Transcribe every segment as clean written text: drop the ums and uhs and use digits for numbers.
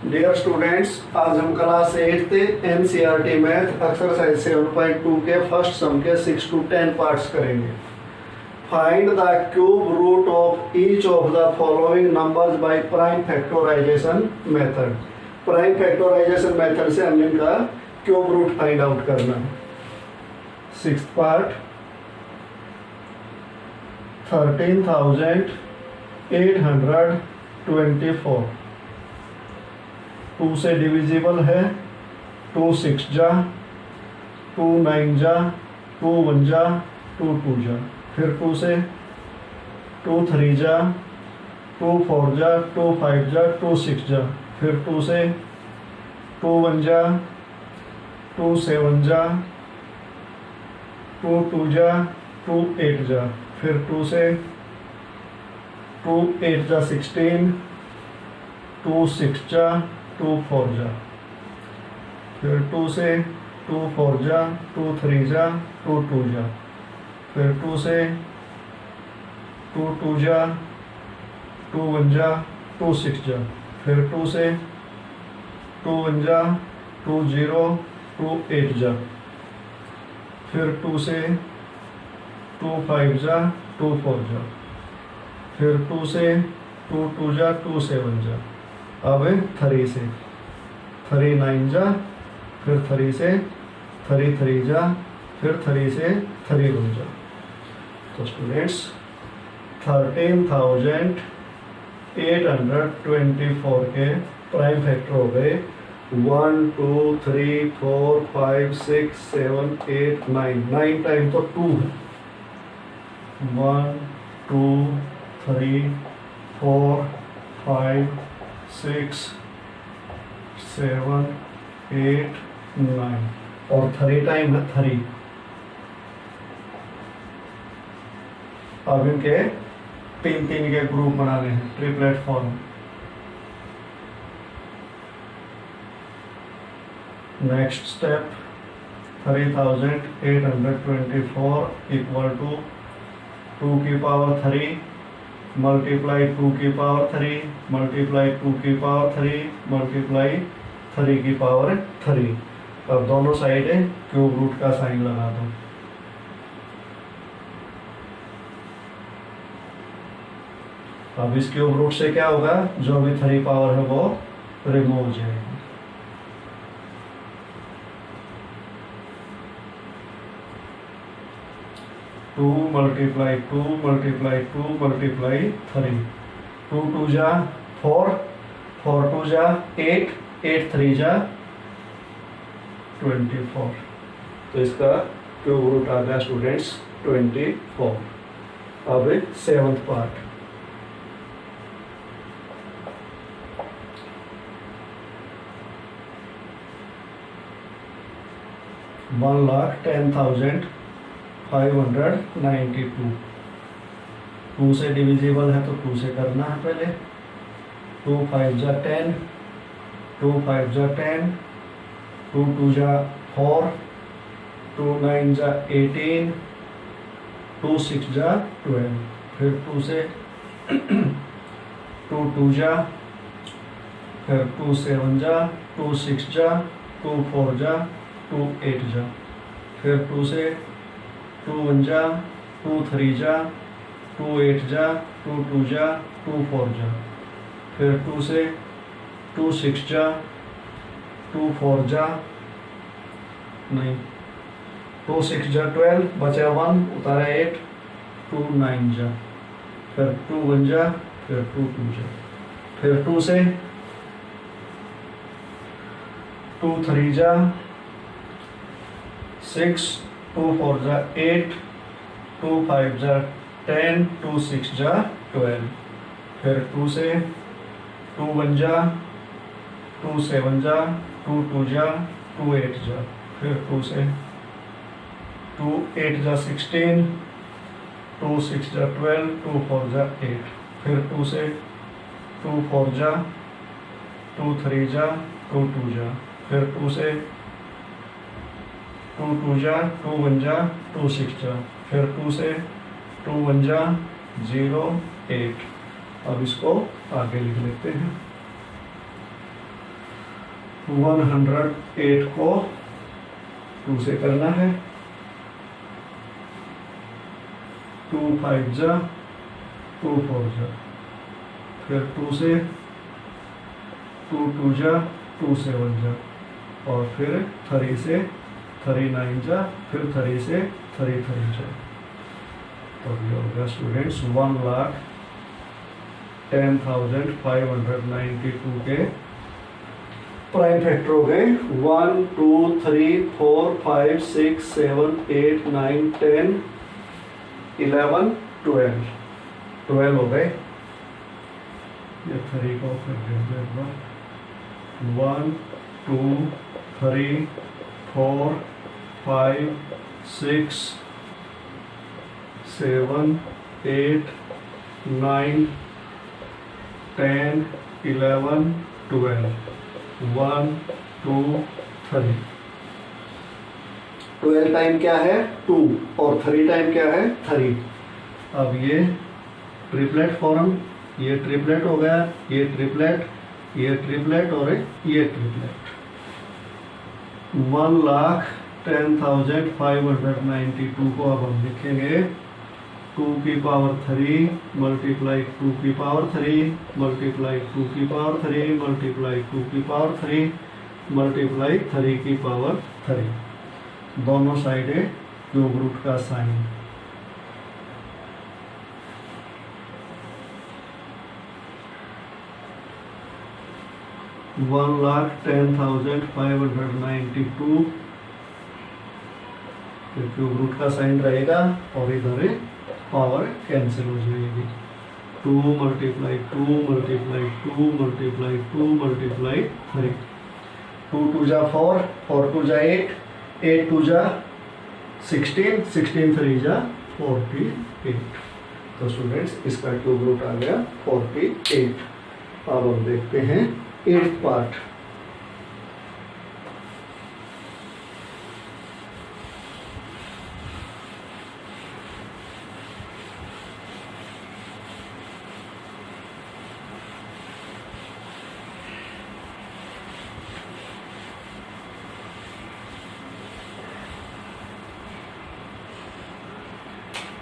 Dear students, आज हम class 8 NCERT math exercise 7.2 के फर्स्ट सम के 6 to 10 पार्ट्स करेंगे। Find the cube root of each of the following numbers by prime factorisation method. Prime factorisation method से हमने इनका cube root find out करना है। 6th पार्ट 13,824 2 से डिविजिबल है। 2 6 जा, 2 9 जा, 2 1 जा, 2 2 जा, फिर 2 से 2 3 जा, 2 4 जा, 2 5 जा, 2 6 जा, फिर 2 से 2 1 जा, 2 7 जा, 2 2 जा, 2 8 जा, फिर 2 से 2 8 जा 16, 2 6 जा, 2 4 जा, फिर 2 से 2 4 जा, 2 3 जा, 2 2 जा, फिर 2 से 2 2 जा, 2 1 जा, 2 6 जा, फिर 2 से 2 1 जा, 2 0, 2 8 जा, फिर 2 से 2 5 जा, 2 4 जा, फिर 2 से 2 2 जा, 2 7 जा, अब 3 से 3 9 जा, फिर 3 से 3 3 जा, फिर 3 से 3 1 जा। तो स्टूडेंट्स 13,824 के प्राइम फैक्टर हो गए 1 2 3 4 5 6 7 8 9 9 टाइम तो 2 है। 1 2 3 4 5 6 7 8 9 और 3 टाइम है 3। अब इनके 3 3 के ग्रुप बनाने हैं, triplet form. Next step 3,824 equal to 2 की पावर 3 मल्टीप्लाई 2 की पावर 3 मल्टीप्लाई 2 की पावर 3 मल्टीप्लाई 3 की पावर 3। अब दोनों साइड क्यूब रूट का साइन लगा दो। अब इस क्यूब रूट से क्या होगा, जो भी 3 पावर है वो रिमूव हो जाएगी। टू मल्टीप्लाई 2 मल्टीप्लाई 2 मल्टीप्लाई 3 2 2 जा 4 4 2 जा 8 8 3 जा 24। तो इसका क्यूब रूट आ गया स्टूडेंट्स 24। अब 7th पार्ट 1,10,592 2 से डिविजिबल है तो 2 से करना है पहले। 2 5 जा 10, 2 5 जा 10, 2 2 जा 4, 2 9 जा 18, 2 6 जा 12, फिर 2 से 2 2 जा, फिर 2 7 जा, 2 6 जा, 2 4 जा, 2 8 जा, फिर 2 से 2 1 जा, 2 3 जा, 2 8 जा, 2 2 जा, 2 4 जा, फिर 2 से 2 6 जा, 2 4 जा, नहीं 2 6 जा 12, बचा 1 उतारा 8, 2 9 जा, फिर 2 1 जा, फिर 2 2 जा, फिर 2 से 2 3 जा 6, 2 4 जा 8, 2 5 जा 10, 2 6 जा 12, फिर 2 से 2 1 जा, 2 7 जा, 2 2 जा, 2 8 जा, फिर 2 से 2 8 जा 16, 2 6 जा 12, 2 4 जा 8, फिर 2 से 2 4 जा, 2 3 जा, 2 2 जा, फिर 2 से 2 2 जा, 2 1 जा, 2 6 जा, फिर 2 से 2 1 जा 0 8। अब इसको आगे लिख लेते हैं। 108 को 2 से करना है, 2 5 जा 2 4 जा, फिर 2 से 2 2 जा 2 7 जा, और फिर 3 से 3 9 जा, फिर 3 से 3 3 जा। तो ये होगा स्टूडेंट्स 1,10,592 के प्राइम फैक्टर हो गए 1 2 3 4 5 6 7 8 9 10 11 12 12 हो गए। ये 3 को फिर देंगे एक बार 1 2 3 4 5 6 7 8 9 10 11 12 1 2 3 12 टाइम क्या है 2 और 3 टाइम क्या है 3। अब ये ट्रिपलेट फॉर्म, ये ट्रिपलेट हो गया, ये ट्रिपलेट, ये ट्रिपलेट और ये ट्रिपलेट। 1,10,592 को अब हम लिखेंगे 2 की पावर 3 मल्टीप्लाई 2 की पावर 3 मल्टीप्लाई 2 की पावर 3 मल्टीप्लाई 2 की पावर 3 मल्टीप्लाई 3 की पावर 3। दोनों साइड है क्यूब रूट का sign. One lakh 10,592 cube root का साइन रहेगा और इधर पावर कैंसिल हो जाएगी। 2 मल्टीप्लाई 2 मल्टीप्लाई 2 मल्टीप्लाई 2 मल्टीप्लाई 3। 2 2 जा 4, 4 2 जा 8, 8 2 जा 16, 16 3 जा 48। तो स्टूडेंट्स इसका क्यूब रूट आ गया 48। अब हम देखते हैं 8th पार्ट।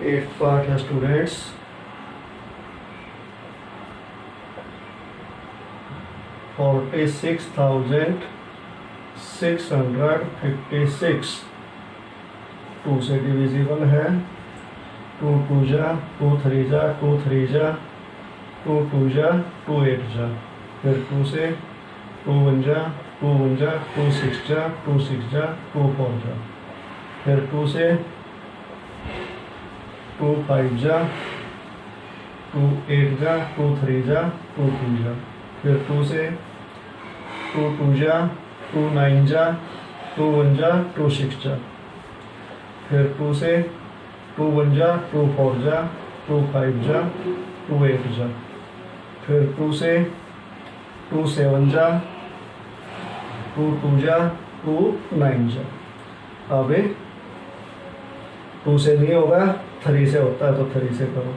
एट पार्ट है स्टूडेंट्स 46,656 2 से डिविजिबल है। 2 2 जा 2 3 जा 2 3 जा 2 2 जा 2 8 जा, फिर 2 से 2 1 जा 2 1 जा 2 6 जा 2 6 जा 2 4 जा, फिर 2 से 2 5 जा 2 8 जा 2 3 जा 2 2 जा, फिर 2 से 2 2 जा 2 9 जा 2 1 जा 2 6 जा, फिर 2 से 2 1 जा 2 4 जा 2 5 जा 2 8 जा, फिर 2 से 2 7 जा 2 2 जा 2 9 जा। अब 2 से नहीं होगा, 3 से होता है तो 3 से करो।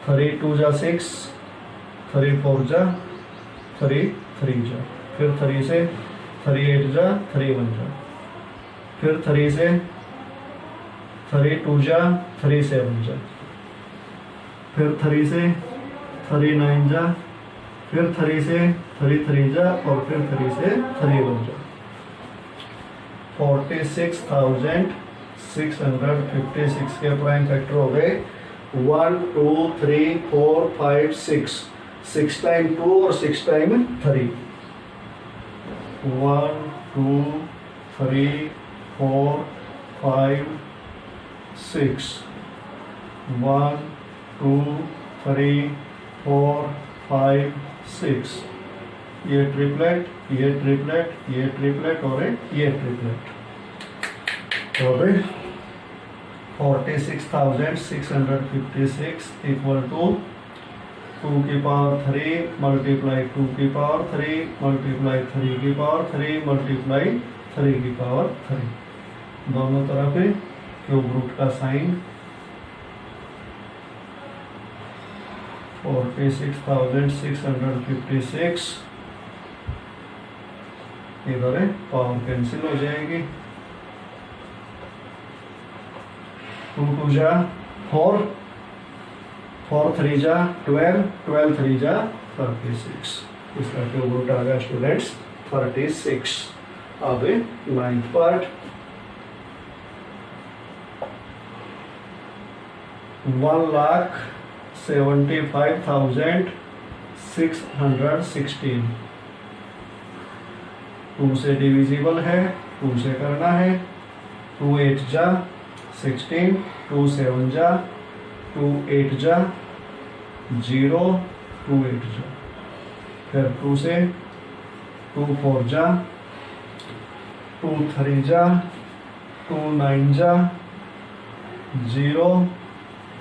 3 2 जा 6, 3 4 जा 3 3 जा, फिर 3 से 3 8 जा 3 1 जा, फिर 3 से 3 2 जा 3 7 जा, फिर 3 से 3 9 जा, फिर 3 से 3 3 जा और फिर 3 से 3 1 जा। 46,656 के प्राइम फैक्टर हो गए 1 2 3 4 5 6, 6 टाइम 2 और 6 टाइम 3। 1 2 3 4 5 6, 1 2 3 4 5 6। ये ट्रिपलेट, ये ट्रिपलेट, ये ट्रिपलेट और ये ट्रिपलेट हो गए। 46,656 इक्वल टू 2 की पावर 3 मल्टीप्लाई 2 की पावर 3 मल्टीप्लाई 3 की पावर 3 मल्टीप्लाई 3 की पावर 3। दोनों तरफ क्यूब रूट का साइन। 46,656 इधर है पावर कैंसिल हो जाएगी, 2 2 जा 4, 4 3 जा 12, 12 3 जा 36। इसका क्यूब रूट आ गया स्टूडेंट्स 36। अब 9th पार्ट, 1,75,616। 2 से डिविजिबल है, 2 से करना है। 2 8 जा 16, 2 7 जा 2 8 जा 0, 2 8 जा, फिर 2 से 2 4 जा 2 3 जा 2 9 जा 0,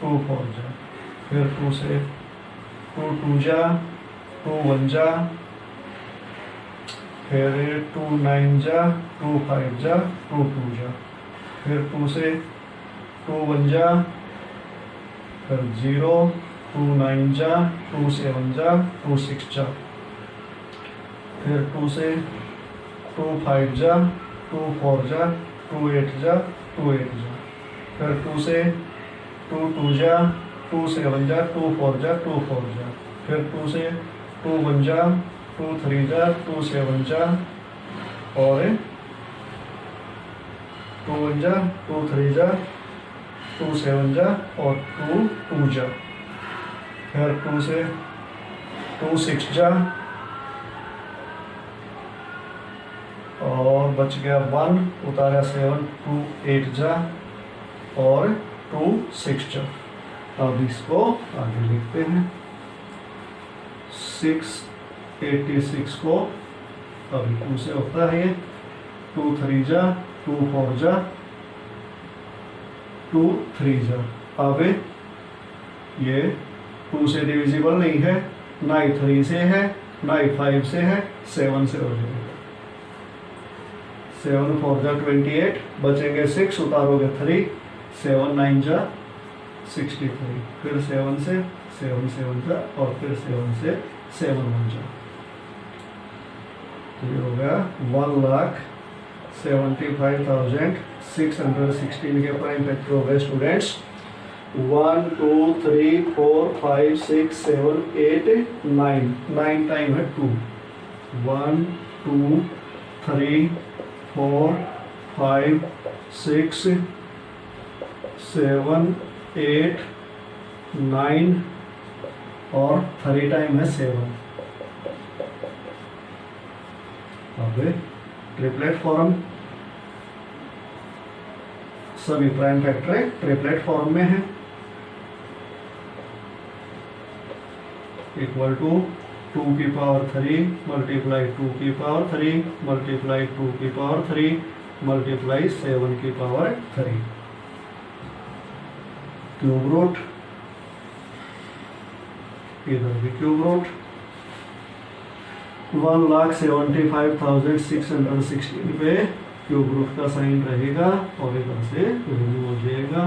2 4 जा, फिर 2 से 2 2 जा 2 1 जा, फिर 2 9 जा 2 5 जा 2 2 जा, फिर 2 से 2 1 जा, फिर 0, 2 9 जा 2 7 जा 2 6 जा, फिर 2 से 2 5 जा 2 4 जा 2 8 जा 2 8 जा, फिर 2 से 2 2 जा 2 7 जा 2 4 जा 2 4 जा, फिर 2 से 2 1 जा 2 3 जा 2 7 जा, और 2 1 जा 2 3 जा 2 7 जा, और 2 2 जा, फिर 2 से 2 6 जा, और बच गया 1, उतारा 7, 2 8 जा और 2 6 जा। अब इसको आगे लिखते हैं। 686 को अभी 2 से होता है ये, 2 3 जा 2 4 जा 2 3 जा। अब ये 2 से डिविजिबल नहीं है, ना ही 3 से है, ना ही 5 से है, 7 से हो जाएगा। 7 4 जा 28, बचेंगे 6, उतारोगे 3, 7 9 जा 63, फिर 7 से 7 7 जा, और फिर 7 से 7 1 जा। तो ये हो गया 1,75,616 के प्राइम फैक्टर हो गए स्टूडेंट्स 1 2 3 4 5 6 7 8 9। 9 टाइम है 2, 1 2 3 4 5 6 7 8 9, और 3 टाइम है 7। अब ट्रिपलेट फॉर्म, सभी प्राइम फैक्टर ट्रिपलेट फॉर्म में है। इक्वल टू 2 की पावर 3 मल्टीप्लाई 2 की पावर 3 मल्टीप्लाई 2 की पावर 3 मल्टीप्लाई 7 की पावर 3। क्यूब रूट, इधर भी क्यूब रूट। 1,75,616 पे क्यूब रूट का साइन रहेगा, और इधर से रिमूव हो जाएगा।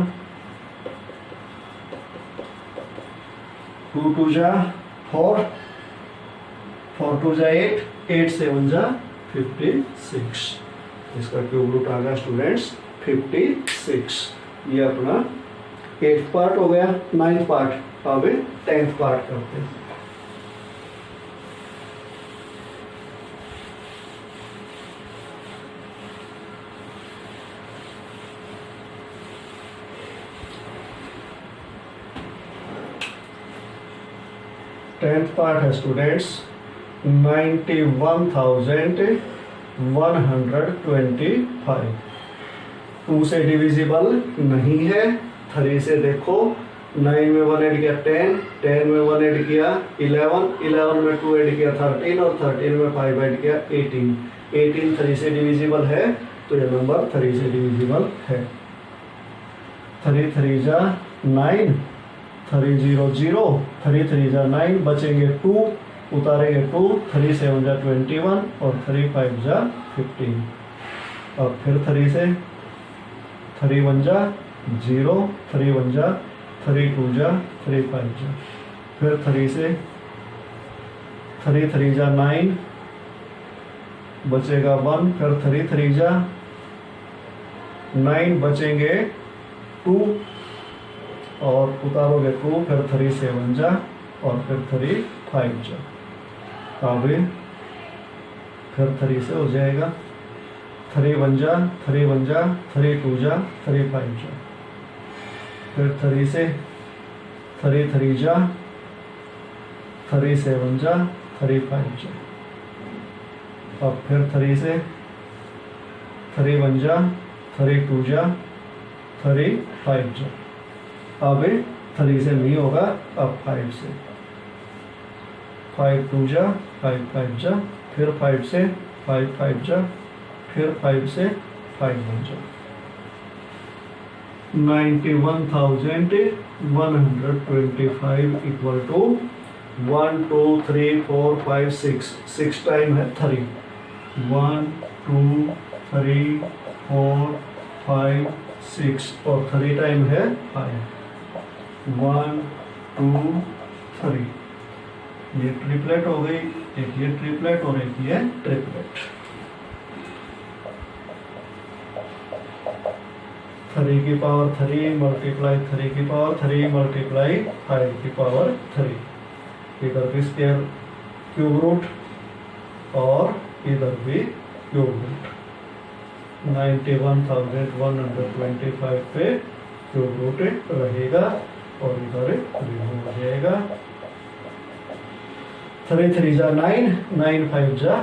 2 2 जा 4, 4 2 जा 8, 8 7 जा 56। इसका क्यूब रूट आ गया स्टूडेंट्स 56। ये अपना 8th पार्ट हो गया। 9th पार्ट, अब 10th पार्ट करते हैं। टेंथ पार्ट है स्टूडेंट्स 91,125। 2 से डिविजिबल नहीं है। 3 से देखो, 9 में 1 ऐड किया 10, 10 में 1 ऐड किया 11, 11 में 2 ऐड किया 13, और 13 में 5 ऐड किया 18। 18 3 से डिविजिबल है, तो ये नंबर 3 से डिविजिबल है। 3 3 जा 9, 3 0 0, 3 3 जा 9, बचेंगे 2, उतारेंगे 2, 3 7 जा 21, और 3 5 जा 15। और फिर 3 से 3 1 जा 0, 3 1 जा 3 2 जा 3 5 जा, फिर 3 से 3 3 जा 9, बचेगा 1, फिर 3 3 जा 9, बचेंगे 2 और उतारोगे 2, फिर 3 7 जा और फिर 3 5 जा। अब फिर 3 से हो जाएगा 3 1 जा 3 1 जा 3 2 जा 3 5 जा, फिर 3 से 3 3 जा 3 7 जा 3 5 जा। अब फिर 3 से 3 1 जा 3 2 जा 3 5 जा। अब 3 से नहीं होगा, अब 5 से 5 2 जा 5 5 जा, फिर 5 से 5 5 जा, फिर 5 से 5 1 जा। 91,125 इक्वल टू 1 2 3 4 5 6 टाइम है 3, 1 2 3 4 5 6 और 3 टाइम है 5, 1 2 3। ये ट्रिपलेट हो गई, एक ये ट्रिपलेट और एक ये ट्रिपलेट। 3 की पावर 3 मल्टीप्लाई 3 की पावर 3 मल्टीप्लाई 5 की पावर 3। इधर भी स्क्वायर क्यूब रूट और इधर भी क्यूब रूट। 91,125 पे क्यूब रूट रहेगा और इधर रिमूव हो जाएगा। 3 3 जा 9 9 5 जा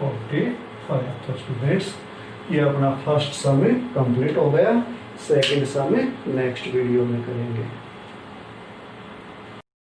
45। तो स्टूडेंट्स ये अपना फर्स्ट सम कंप्लीट हो गया। सेकंड सम नेक्स्ट वीडियो में करेंगे।